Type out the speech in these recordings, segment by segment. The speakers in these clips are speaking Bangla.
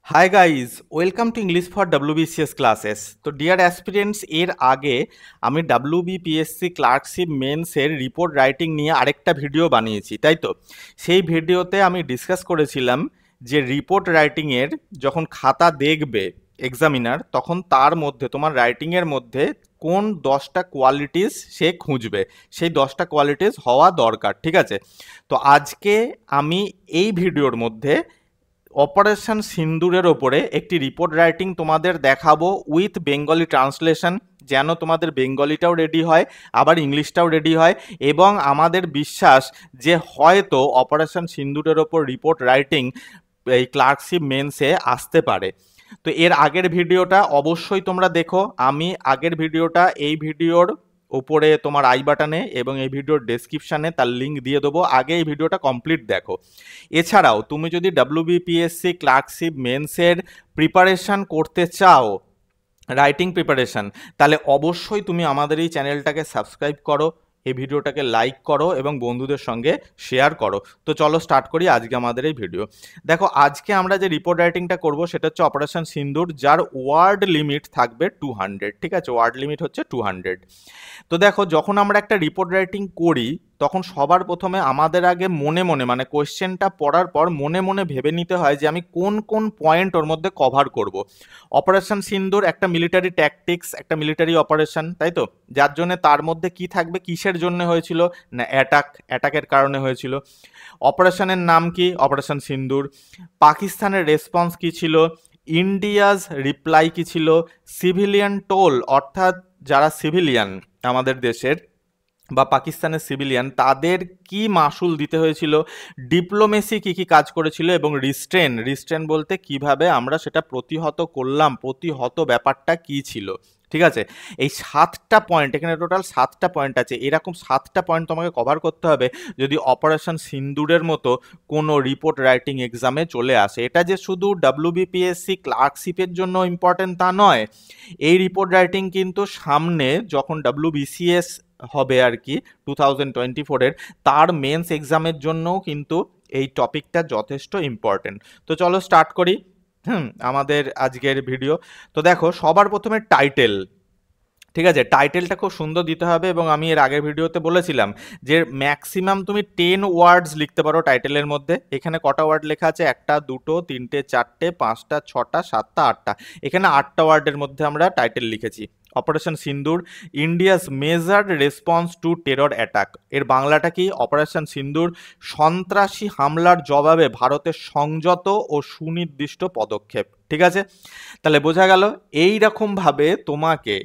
Hi guys, welcome to English for WBCS classes. তো ডিয়ার অ্যাসপিরেন্টস, এর আগে আমি ডাব্লিউবিপিএসসি ক্লার্কশিপ মেন্সের রিপোর্ট রাইটিং নিয়ে আরেকটা ভিডিও বানিয়েছি, তাই তো? সেই ভিডিওতে আমি ডিসকাস করেছিলাম যে রিপোর্ট রাইটিংয়ের যখন খাতা দেখবে এক্সামিনার, তখন তার মধ্যে তোমার রাইটিংয়ের মধ্যে কোন 10টা কোয়ালিটিস সে খুঁজবে, সেই 10টা কোয়ালিটিস হওয়া দরকার, ঠিক আছে? তো আজকে আমি এই ভিডিওর মধ্যে অপারেশন সিন্দুরের ওপরে একটি রিপোর্ট রাইটিং তোমাদের দেখাবো উইথ বেঙ্গলি ট্রান্সলেশন, যেন তোমাদের বেঙ্গলিটাও রেডি হয় আবার ইংলিশটাও রেডি হয়, এবং আমাদের বিশ্বাস যে হয়তো অপারেশন সিন্দুরের ওপর রিপোর্ট রাইটিং এই ক্লার্কশিপ মেন্সে আসতে পারে। তো এর আগের ভিডিওটা অবশ্যই তোমরা দেখো। আমি আগের ভিডিওটা এই ভিডিওর উপরে তোমার আই বাটনে এবং এই ভিডিওর ডেসক্রিপশানে তার লিঙ্ক দিয়ে দেবো, আগে এই ভিডিওটা কমপ্লিট দেখো। এছাড়াও তুমি যদি ডাব্লিউবিপিএসসি ক্লার্কশিপ মেন্সের প্রিপারেশান করতে চাও, রাইটিং প্রিপারেশান, তাহলে অবশ্যই তুমি আমাদের এই চ্যানেলটাকে সাবস্ক্রাইব করো, এই ভিডিওটাকে লাইক করো এবং বন্ধুদের সঙ্গে শেয়ার করো। তো চলো স্টার্ট করি আজকে আমাদের এই ভিডিও। দেখো, আজকে আমরা যে রিপোর্ট রাইটিংটা করব সেটা হচ্ছে অপারেশন সিন্দুর, যার ওয়ার্ড লিমিট থাকবে 200, ঠিক আছে? ওয়ার্ড লিমিট হচ্ছে 200। তো দেখো, যখন আমরা একটা রিপোর্ট রাইটিং করি তখন সবার প্রথমে আমাদের আগে মনে মনে, মানে কোয়েশ্চেনটা পড়ার পর মনে মনে ভেবে নিতে হয় যে আমি কোন কোন পয়েন্ট ওর মধ্যে কভার করব। অপারেশন সিন্দুর একটা মিলিটারি ট্যাকটিক্স, একটা মিলিটারি অপারেশন, তাই তো? যার জন্য তার মধ্যে কি থাকবে, কিসের জন্য হয়েছিল না অ্যাটাকের কারণে হয়েছিল। অপারেশনের নাম কি, অপারেশন সিন্দুর। পাকিস্তানের রেসপন্স কি ছিল, ইন্ডিয়াজ রিপ্লাই কি ছিল, সিভিলিয়ান টোল অর্থাৎ যারা সিভিলিয়ান আমাদের দেশের বা পাকিস্তানের সিভিলিয়ান তাদের কি মাসুল দিতে হয়েছিল, ডিপ্লোমেসি কি কি কাজ করেছিল, এবং রিস্ট্রেন বলতে কিভাবে আমরা সেটা প্রতিহত করলাম, প্রতিহত ব্যাপারটা কি ছিল, ঠিক আছে? এই 7টা পয়েন্ট, এখানে টোটাল 7টা পয়েন্ট আছে, এরকম 7টা পয়েন্ট তোমাকে কভার করতে হবে যদি অপারেশন সিন্দুরের মতো কোনো রিপোর্ট রাইটিং এক্সামে চলে আসে। এটা যে শুধু ডাব্লিউবিপিএসসি ক্লার্কশিপের জন্য ইম্পর্টেন্ট তা নয়, এই রিপোর্ট রাইটিং কিন্তু সামনে যখন ডাব্লিউবিসিএস হবে আর কি 2024-এর, তার মেন্স এক্সামের জন্যও কিন্তু এই টপিকটা যথেষ্ট ইম্পর্টেন্ট। তো চলো স্টার্ট করি আমাদের আজকের ভিডিও। তো দেখো, সবার প্রথমে টাইটেল, ঠিক আছে? টাইটেলটা খুব সুন্দর দিতে হবে, এবং আমি এর আগের ভিডিওতে বলেছিলাম যে ম্যাক্সিমাম তুমি 10 ওয়ার্ডস লিখতে পারো টাইটেলের মধ্যে। এখানে কটা ওয়ার্ড লেখা আছে, 1টা 2টো 3টে 4টে 5টা 6টা 7টা 8টা, এখানে 8টা ওয়ার্ডের মধ্যে আমরা টাইটেল লিখেছি। Operation Sindoor, India's measured response to terror attack. এর বাংলাটা কি, অপারেশন সিন্দুর সন্ত্রাসী হামলার জবাবে ভারতের সংযত ও সুনির্দিষ্ট পদক্ষেপ, ঠিক আছে? তাহলে বোঝা গেল এই রকমভাবে তোমাকে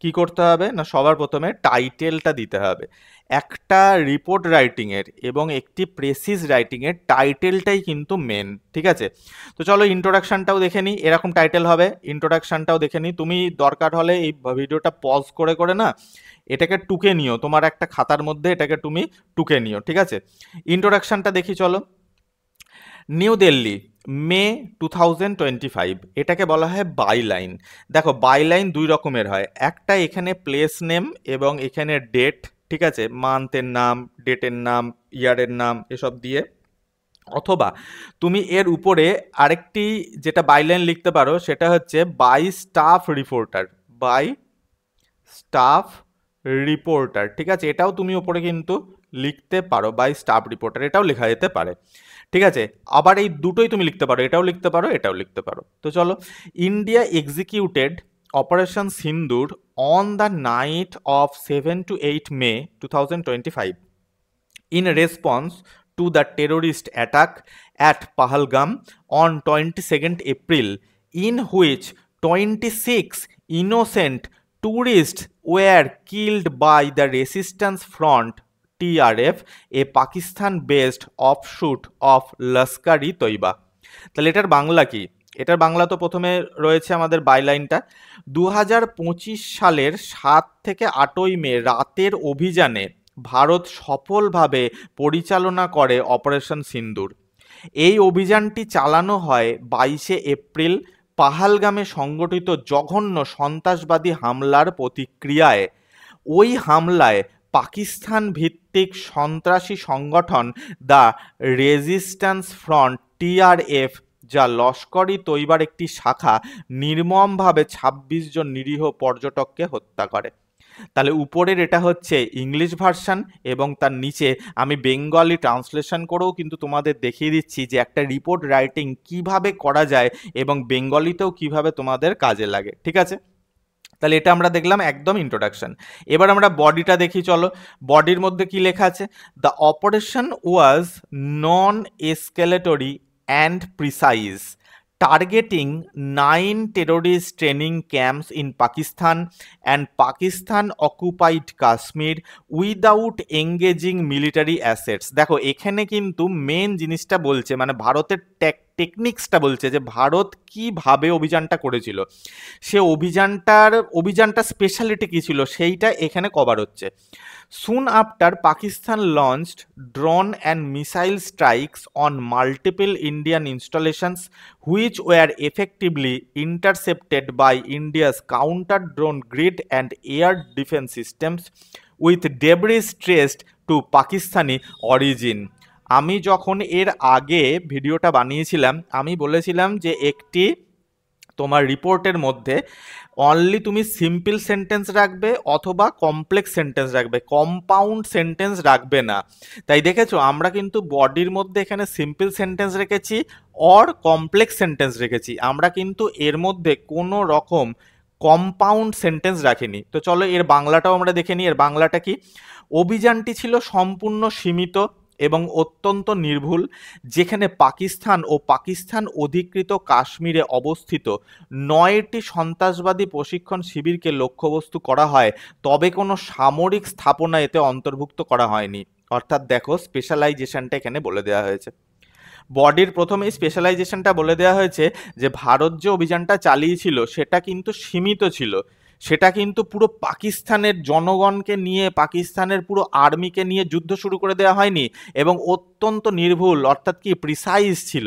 কি করতে হবে না, সবার প্রথমে টাইটেলটা দিতে হবে। একটা রিপোর্ট রাইটিংয়ের এবং একটি প্রেসিজ রাইটিংয়ের টাইটেলটাই কিন্তু মেন, ঠিক আছে? তো চলো ইন্ট্রোডাকশনটাও দেখে নিই, এরকম টাইটেল হবে, ইন্ট্রোডাকশনটাও দেখে নিই। তুমি দরকার হলে এই ভিডিওটা পজ করে করে না এটাকে টুকে নিও, তোমার একটা খাতার মধ্যে এটাকে তুমি টুকে নিও, ঠিক আছে? ইন্ট্রোডাকশনটা দেখি চলো। নিউ দিল্লি, মে 2025, এটাকে বলা হয় বাইলাইন। দেখো, বাইলাইন দুই রকমের হয়, একটা এখানে প্লেস নেম এবং এখানে ডেট, ঠিক আছে? মান্থের নাম, ডেটের নাম, ইয়ারের নাম এসব দিয়ে, অথবা তুমি এর উপরে আরেকটি যেটা বাইলাইন লিখতে পারো সেটা হচ্ছে by staff reporter, by staff reporter, ঠিক আছে? এটাও তুমি উপরে কিন্তু লিখতে পারো, বাই স্টাফ রিপোর্টার, এটাও লেখা যেতে পারে, ঠিক আছে? আবার এই দুটোই তুমি লিখতে পারো, এটাও লিখতে পারো এটাও লিখতে পারো। তো চলো, India executed operation Sindoor on the night of 7 to 8 May 2025 in response to the terrorist attack at Pahalgam on 22nd April, in which 26 innocent tourists were killed by the Resistance Front TRF, a Pakistan-based offshoot of Lashkar-e-Toiba। তাহলে এটার বাংলা কি? এটার বাংলা তো প্রথমে রয়েছে আমাদের বাইলাইনটা। 2025 সালের 7 থেকে 8ই মে রাতের অভিযানে ভারত সফলভাবে পরিচালনা করে অপারেশন সিন্দুর। এই অভিযানটি চালানো হয় 22শে এপ্রিল পাহালগামে সংগঠিত জঘন্য সন্ত্রাসবাদী হামলার প্রতিক্রিয়ায়। ওই হামলায় পাকিস্তান ভিত্তিক সন্ত্রাসী সংগঠন দ্য রেজিস্ট্যান্স ফ্রন্ট TRF যা লস্কর-ই তৈবার একটি শাখা নির্মমভাবে ২৬ জন নিরীহ পর্যটককে হত্যা করে। তাহলে উপরের এটা হচ্ছে ইংলিশ ভার্সন এবং তার নিচে আমি বেঙ্গলি ট্রান্সলেশন করেও কিন্তু তোমাদের দেখিয়ে দিচ্ছি যে একটা রিপোর্ট রাইটিং কিভাবে করা যায় এবং বেঙ্গলিতেও কিভাবে তোমাদের কাজে লাগে। ঠিক আছে, তাহলে এটা আমরা দেখলাম একদম ইন্ট্রোডাকশন। এবার আমরা বডিটা দেখি, চলো। বডির মধ্যে কি লেখা আছে? The operation was non escalatory and precise, targeting 9 terrorist training camps in Pakistan and Pakistan occupied Kashmir without engaging military assets। দেখো এখানে কিন্তু মেন জিনিসটা বলছে, মানে ভারতের টেকনিক্সটা বলছে যে ভারত কিভাবে অভিযানটা করেছিল, সে অভিযানটা স্পেশালিটি কী ছিল সেইটা এখানে কভার হচ্ছে। Soon after, Pakistan launched drone and missile strikes on multiple Indian installations, which were effectively intercepted by India's counter-drone grid and air defense systems, with debris traced to Pakistani origin। আমি যখন এর আগে ভিডিওটা বানিয়েছিলাম আমি বলেছিলাম যে একটি তোমার রিপোর্টের মধ্যে অনলি তুমি সিম্পল সেন্টেন্স রাখবে অথবা কমপ্লেক্স সেন্টেন্স রাখবে, কম্পাউন্ড সেন্টেন্স রাখবে না। তাই দেখেছো আমরা কিন্তু বডির মধ্যে এখানে সিম্পল সেন্টেন্স রেখেছি অর কমপ্লেক্স সেন্টেন্স রেখেছি, আমরা কিন্তু এর মধ্যে কোনো রকম কম্পাউন্ড সেন্টেন্স রাখিনি। তো চলো এর বাংলাটাও আমরা দেখে নিই। এর বাংলাটা কি? অভিযানটি ছিল সম্পূর্ণ সীমিত এবং অত্যন্ত নির্ভুল, যেখানে পাকিস্তান ও পাকিস্তান অধিকৃত কাশ্মীরে অবস্থিত 9টি সন্ত্রাসবাদী প্রশিক্ষণ শিবিরকে লক্ষ্যবস্তু করা হয়, তবে কোনো সামরিক স্থাপনা এতে অন্তর্ভুক্ত করা হয়নি। অর্থাৎ দেখো স্পেশালাইজেশনটা এখানে বলে দেওয়া হয়েছে। বডির প্রথমেই স্পেশালাইজেশনটা বলে দেওয়া হয়েছে যে ভারত যে অভিযানটা চালিয়েছিল সেটা কিন্তু সীমিত ছিল, সেটা কিন্তু পুরো পাকিস্তানের জনগণকে নিয়ে, পাকিস্তানের পুরো আর্মিকে নিয়ে যুদ্ধ শুরু করে দেওয়া হয়নি, এবং অত্যন্ত নির্ভুল অর্থাৎ কি প্রিসাইজ ছিল,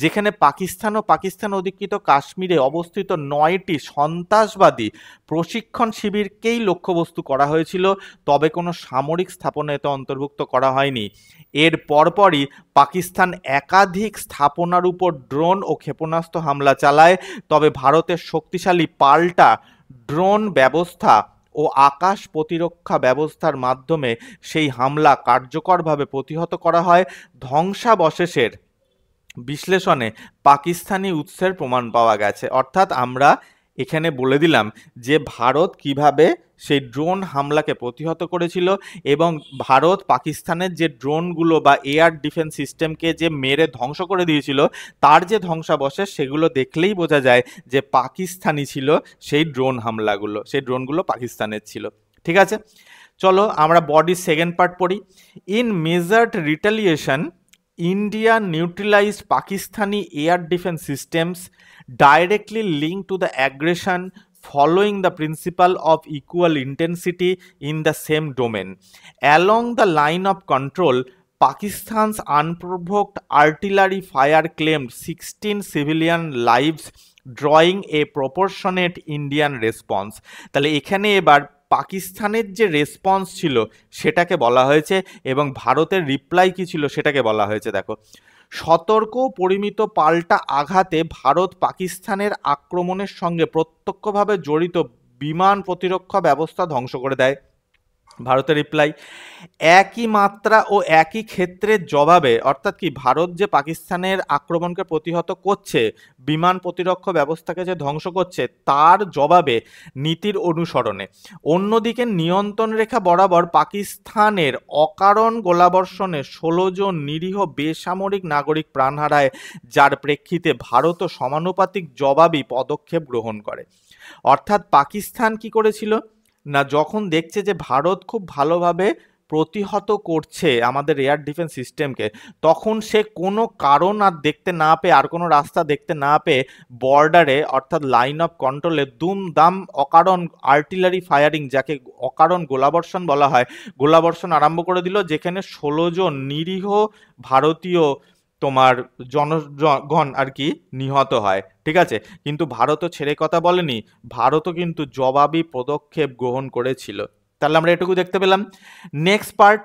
যেখানে পাকিস্তান ও পাকিস্তান অধিকৃত কাশ্মীরে অবস্থিত 9টি সন্ত্রাসবাদী প্রশিক্ষণ শিবিরকেই লক্ষ্যবস্তু করা হয়েছিল, তবে কোনো সামরিক স্থাপনা এতে অন্তর্ভুক্ত করা হয়নি। এর পরপরই পাকিস্তান একাধিক স্থাপনার উপর ড্রোন ও ক্ষেপণাস্ত্র হামলা চালায়, তবে ভারতের শক্তিশালী পাল্টা ড্রোন ব্যবস্থা ও আকাশ প্রতিরক্ষা ব্যবস্থার মাধ্যমে সেই হামলা কার্যকরভাবে প্রতিহত করা হয়। ধ্বংসাবশেষের বিশ্লেষণে পাকিস্তানি উৎসের প্রমাণ পাওয়া গেছে। অর্থাৎ আমরা এখানে বলে দিলাম যে ভারত কিভাবে সেই ড্রোন হামলাকে প্রতিহত করেছিল, এবং ভারত পাকিস্তানের যে ড্রোনগুলো বা এয়ার ডিফেন্স সিস্টেমকে যে মেরে ধ্বংস করে দিয়েছিল তার যে ধ্বংসাবশেষ সেগুলো দেখলেই বোঝা যায় যে পাকিস্তানি ছিল সেই ড্রোন হামলাগুলো, সেই ড্রোনগুলো পাকিস্তানের ছিল। ঠিক আছে, চলো আমরা বডির সেকেন্ড পার্ট পড়ি। In measured retaliation, India neutralized Pakistani air defense systems directly linked to the aggression, following the principle of equal intensity in the same domain. Along the line of control, Pakistan's unprovoked artillery fire claimed 16 civilian lives, drawing a proportionate Indian response। তাহলে এখানে এবার পাকিস্তানের যে রেসপন্স ছিল সেটাকে বলা হয়েছে এবং ভারতের রিপ্লাই কি ছিল সেটাকে বলা হয়েছে। দেখো, সতর্ক পরিমিত পাল্টা আঘাতে ভারত পাকিস্তানের আক্রমণের সঙ্গে প্রত্যক্ষভাবে জড়িত বিমান প্রতিরক্ষা ব্যবস্থা ধ্বংস করে দেয়। ভারতের রিপ্লাই, একই মাত্রা ও একই ক্ষেত্রের জবাবে, অর্থাৎ কি ভারত যে পাকিস্তানের আক্রমণকে প্রতিহত করছে, বিমান প্রতিরক্ষা ব্যবস্থাকে যে ধ্বংস করছে তার জবাবে নীতির অনুসরণে অন্যদিকে নিয়ন্ত্রণ রেখা বরাবর পাকিস্তানের অকারণ গোলাবর্ষণে 16 জন নিরীহ বেসামরিক নাগরিক প্রাণ হারায়, যার প্রেক্ষিতে ভারতও সমানুপাতিক জবাবি পদক্ষেপ গ্রহণ করে। অর্থাৎ পাকিস্তান কি করেছিল না, যখন দেখছে যে ভারত খুব ভালোভাবে প্রতিহত করছে আমাদের এয়ার ডিফেন্স সিস্টেমকে, তখন সে কোনো কারণ আর দেখতে না পেয়ে, আর কোনো রাস্তা দেখতে না পেয়ে বর্ডারে অর্থাৎ লাইন অফ কন্ট্রোলে দুমদাম অকারণ আর্টিলারি ফায়ারিং, যাকে অকারণ গোলাবর্ষণ বলা হয়, গোলাবর্ষণ আরম্ভ করে দিল, যেখানে 16 জন নিরীহ ভারতীয় তোমার জনগণ আর কি নিহত হয়। ঠিক আছে, কিন্তু ভারতও ছেড়ে কথা বলেনি, ভারতও কিন্তু জবাবি পদক্ষেপ গ্রহণ করেছিল। তাহলে আমরা এটুকু দেখতে পেলাম। Next part,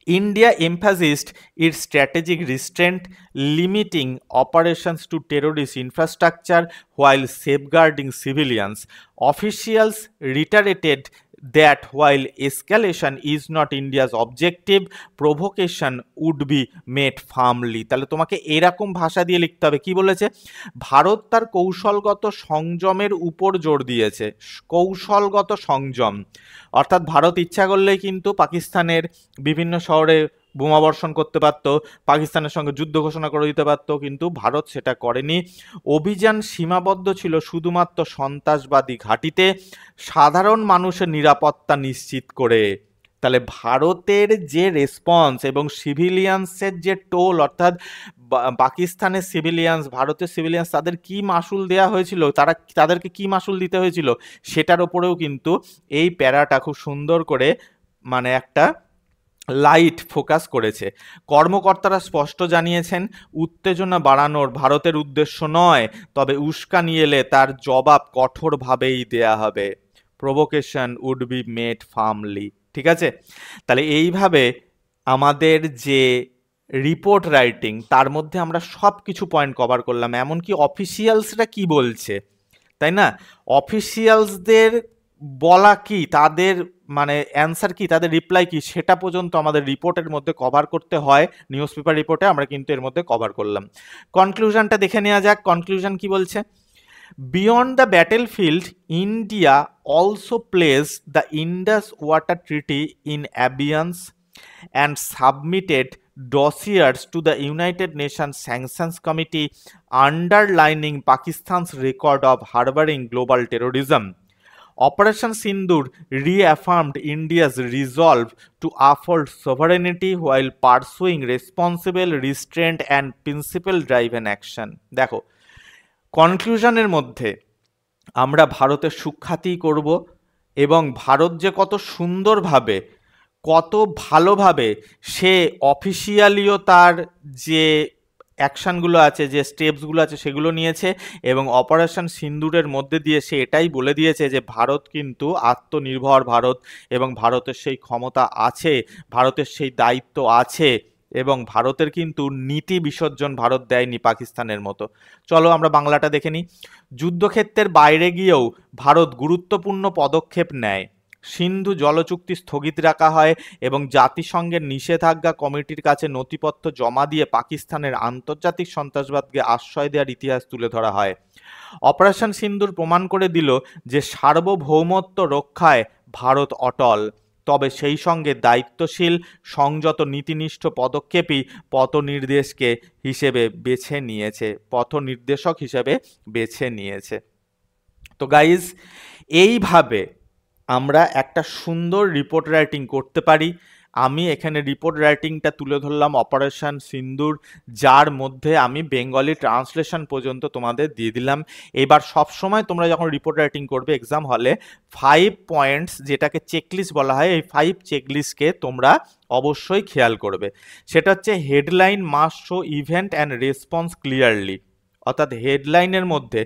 India emphasized its strategic restraint, limiting operations to terrorist infrastructure while safeguarding civilians. Officials reiterated that while escalation is not India's objective, provocation would be met firmly. তাহলে তোমাকে এরকম ভাষা দিয়ে লিখতে হবে। কি বলেছে? ভারত তার কৌশলগত সংযমের উপর জোর দিয়েছে। কৌশলগত সংযম অর্থাৎ ভারত ইচ্ছা করলেই কিন্তু পাকিস্তানের বিভিন্ন শহরে বোমাবর্ষণ করতে পারত, পাকিস্তানের সঙ্গে যুদ্ধ ঘোষণা করে দিতে পারত, কিন্তু ভারত সেটা করেনি। অভিযান সীমাবদ্ধ ছিল শুধুমাত্র সন্ত্রাসবাদী ঘাঁটিতে, সাধারণ মানুষের নিরাপত্তা নিশ্চিত করে। তাহলে ভারতের যে রেসপন্স এবং সিভিলিয়ান্সের যে টোল, অর্থাৎ পাকিস্তানের সিভিলিয়ান্স, ভারতের সিভিলিয়ান্স, তাদের কি মাসুল দেওয়া হয়েছিল, তাদেরকে কি মাসুল দিতে হয়েছিল, সেটার ওপরেও কিন্তু এই প্যারাটা খুব সুন্দর করে মানে একটা লাইট ফোকাস করেছে। কর্মকর্তারা স্পষ্ট জানিয়েছেন, উত্তেজনা বাড়ানোর ভারতের উদ্দেশ্য নয়, তবে উস্কানি এলে তার জবাব কঠোরভাবেই দেয়া হবে। Provocation would be made firmly. ঠিক আছে, তাহলে এইভাবে আমাদের যে রিপোর্ট রাইটিং, তার মধ্যে আমরা সব কিছু পয়েন্ট কভার করলাম, এমনকি অফিসিয়ালসরা কি বলছে, তাই না? অফিসিয়ালসদের বলা কি, তাদের মানে অ্যান্সার কি, তাদের রিপ্লাই কি, সেটা পর্যন্ত আমাদের রিপোর্টের মধ্যে কভার করতে হয়। নিউজ পেপার রিপোর্টে আমরা কিন্তু এর মধ্যে কভার করলাম। কনক্লুশনটা দেখে নেওয়া যাক। কনক্লুশন কি বলছে? Beyond the battlefield, India also placed the Indus Water Treaty in abeyance and submitted dossiers to the United Nations Sanctions Committee, underlining Pakistan's record of harboring global terrorism. Operation Sindoor reaffirmed India's resolve to uphold sovereignty while pursuing responsible, restraint and principle-driven action. দেখো, কনক্লুশনের মধ্যে আমরা ভারতের সুখ্যাতি করব এবং ভারত যে কত সুন্দরভাবে, কত ভালোভাবে সে অফিসিয়ালিও তার যে অ্যাকশানগুলো আছে, যে স্টেপসগুলো আছে, সেগুলো নিয়েছে এবং অপারেশন সিন্দুরের মধ্যে দিয়ে সে এটাই বলে দিয়েছে যে ভারত কিন্তু আত্মনির্ভর ভারত এবং ভারতের সেই ক্ষমতা আছে, ভারতের সেই দায়িত্ব আছে এবং ভারতের কিন্তু নীতি বিসর্জন ভারত দেয়নি পাকিস্তানের মতো। চলো আমরা বাংলাটা দেখে নিই। যুদ্ধক্ষেত্রের বাইরে গিয়েও ভারত গুরুত্বপূর্ণ পদক্ষেপ নেয়। সিন্ধু জলচুক্তি স্থগিত রাখা হয় এবং জাতিসংঘের নিষেধাজ্ঞা কমিটির কাছে নথিপত্র জমা দিয়ে পাকিস্তানের আন্তর্জাতিক সন্ত্রাসবাদকে আশ্রয় দেওয়ার ইতিহাস তুলে ধরা হয়। অপারেশন সিন্দুর প্রমাণ করে দিল যে সার্বভৌমত্ব রক্ষায় ভারত অটল, তবে সেই সঙ্গে দায়িত্বশীল, সংযত, নীতিনিষ্ঠ পদক্ষেপই পথনির্দেশক হিসেবে বেছে নিয়েছে। তো গাইজ, এইভাবে আমরা একটা সুন্দর রিপোর্ট রাইটিং করতে পারি। আমি এখানে রিপোর্ট রাইটিংটা তুলে ধরলাম অপারেশন সিন্দুর, যার মধ্যে আমি বেঙ্গলি ট্রান্সলেশন পর্যন্ত তোমাদের দিয়ে দিলাম। এবার সবসময় তোমরা যখন রিপোর্ট রাইটিং করবে এক্সাম হলে 5 পয়েন্টস, যেটাকে চেকলিস্ট বলা হয়, এই 5 চেকলিস্টকে তোমরা অবশ্যই খেয়াল করবে। সেটা হচ্ছে headline must show event and response clearly, অর্থাৎ হেডলাইনের মধ্যে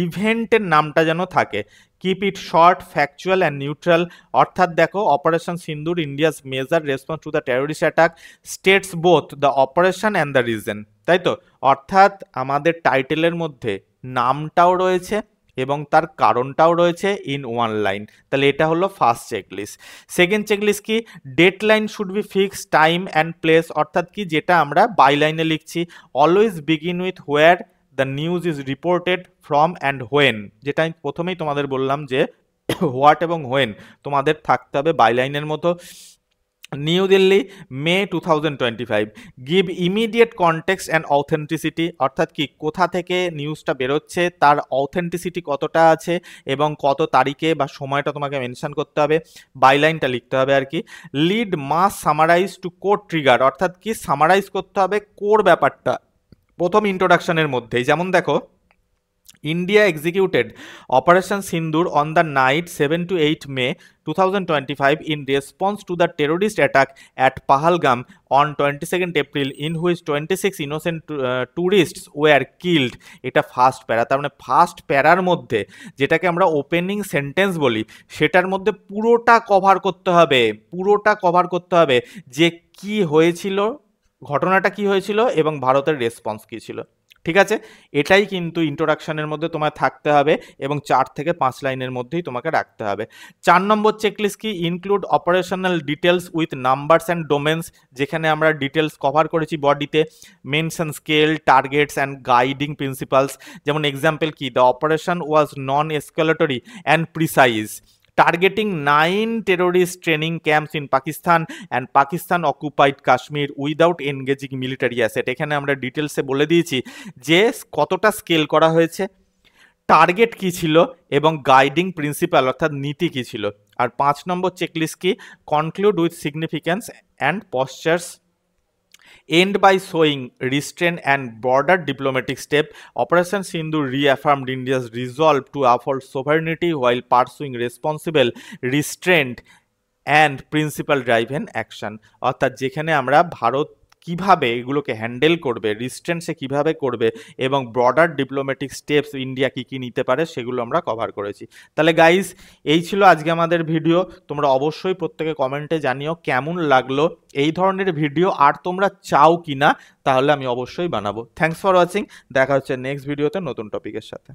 ইভেন্টের নামটা যেন থাকে। Keep it short, factual and neutral, অর্থাৎ দেখো operation Sindoor India's measure response to the terrorist attack states both the operation and the reason, তাই তো? অর্থাৎ আমাদের টাইটেলের মধ্যে নামটাও রয়েছে এবং তার কারণটাও রয়েছে ইন ওয়ান লাইন। তাহলে এটা হলো ফার্স্ট চেকলিস্ট। সেকেন্ড চেকলিস্ট কি? Deadline should be fix, time and place, অর্থাৎ কি, যেটা আমরা বাইলাইনে লিখছি, always begin with where the news is reported from and when, যেটা আমি প্রথমেই তোমাদের বললাম যে হোয়াট এবং হোয়েন তোমাদের থাকতে হবে বাইলাইনের মতো। New Delhi, May 2025, give immediate context and authenticity, অর্থাৎ কি, কোথা থেকে নিউজটা বেরোচ্ছে, তার অথেন্টিসিটি কতটা আছে এবং কত তারিখে বা সময়টা তোমাকে মেনশন করতে হবে, বাইলাইনটা লিখতে হবে আর কি। লিড মাস সামারাইজ টু কোর ট্রিগার, অর্থাৎ কি, সামারাইজ করতে হবে কোর ব্যাপারটা প্রথম ইন্ট্রোডাকশনের মধ্যেই। যেমন দেখো, India executed Operation Sindoor on the night 7 to 8 May 2025 in response to the terrorist attack at Pahalgam on 22nd April, in which 26 innocent tourists were killed. এটা ফার্স্ট প্যারা, তার মানে ফার্স্ট প্যারার মধ্যে যেটাকে আমরা ওপেনিং সেন্টেন্স বলি সেটার মধ্যে পুরোটা কভার করতে হবে, পুরোটা কভার করতে হবে যে কি হয়েছিল, ঘটনাটা কি হয়েছিল এবং ভারতের রেসপন্স কী ছিল। ঠিক আছে, এটাই কিন্তু ইন্ট্রোডাকশনের মধ্যে তোমায় থাকতে হবে এবং 4 থেকে 5 লাইনের মধ্যেই তোমাকে রাখতে হবে। 4 নম্বর চেকলিস্ট কি, include operational details with numbers and domains, যেখানে আমরা ডিটেলস কভার করেছি বডিতে, mention scale, targets and guiding principles. যেমন এক্সাম্পল কি, the operation was non escalatory and precise, targeting 9 terrorist training camps in Pakistan and Pakistan occupied Kashmir without engaging military asset। এখানে আমরা ডিটেলসে বলে দিয়েছি যে কতটা স্কেল করা হয়েছে, টার্গেট কি ছিল এবং গাইডিং প্রিন্সিপাল অর্থাৎ নীতি কি ছিল। আর 5 নম্বর চেকলিস্ট কি, conclude with significance and postures, end by showing restraint and broader diplomatic step. Operation Sindoor reaffirmed India's resolve to uphold sovereignty while pursuing responsible restraint and principle driven action। অর্থাৎ যেখানে আমরা ভারত কিভাবে এগুলোকে হ্যান্ডেল করবে, রিস্ট্রেন্টসে কিভাবে করবে এবং ব্রডার ডিপ্লোম্যাটিক স্টেপস ইন্ডিয়া কী কী নিতে পারে সেগুলো আমরা কভার করেছি। তাহলে গাইস এই ছিল আজকে আমাদের ভিডিও। তোমরা অবশ্যই প্রত্যেকে কমেন্টে জানিও কেমন লাগলো, এই ধরনের ভিডিও আর তোমরা চাও কি না, তাহলে আমি অবশ্যই বানাবো। থ্যাংকস ফর ওয়াচিং, দেখা হচ্ছে নেক্সট ভিডিওতে নতুন টপিকের সাথে।